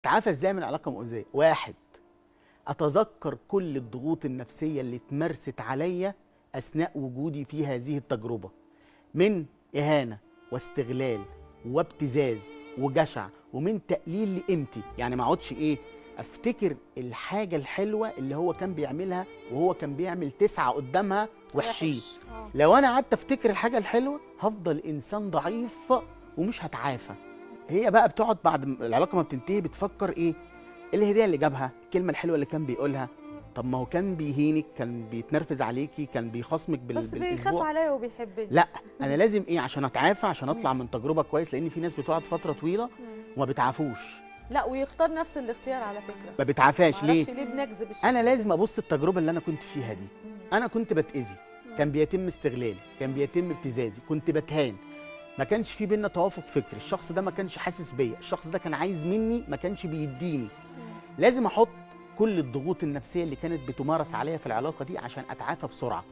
اتعافى ازاي من علاقه مؤذيه؟ واحد، اتذكر كل الضغوط النفسيه اللي اتمرست عليا اثناء وجودي في هذه التجربه، من اهانه واستغلال وابتزاز وجشع ومن تقليل لقيمتي. يعني ما اقعدش افتكر الحاجه الحلوه اللي هو كان بيعملها وهو كان بيعمل 9 قدامها وحشين. لو انا قعدت افتكر الحاجه الحلوه هفضل انسان ضعيف ومش هتعافى. هي بقى بتقعد بعد العلاقه ما بتنتهي بتفكر ايه الهديه اللي جابها، الكلمه الحلوه اللي كان بيقولها. طب ما هو كان بيهينك، كان بيتنرفز عليكي، كان بيخاصمك بس بيخاف بالاسبوع. عليا وبيحبني. لا، انا لازم عشان اتعافى، عشان اطلع من تجربه كويس، لان في ناس بتقعد فتره طويله وما بتعافوش. لا، ويختار نفس الاختيار على فكره، ما بتعافاش ليه؟ ليه بنجذب الشخص انا لازم ده؟ ابص التجربه اللي انا كنت فيها دي. انا كنت بتاذي، كان بيتم استغلالي، كان بيتم ابتزازي، كنت بتهان، ما كانش في بينا توافق فكري، الشخص ده ما كانش حاسس بيا، الشخص ده كان عايز مني ما كانش بيديني. لازم احط كل الضغوط النفسيه اللي كانت بتمارس عليا في العلاقه دي عشان اتعافى بسرعه.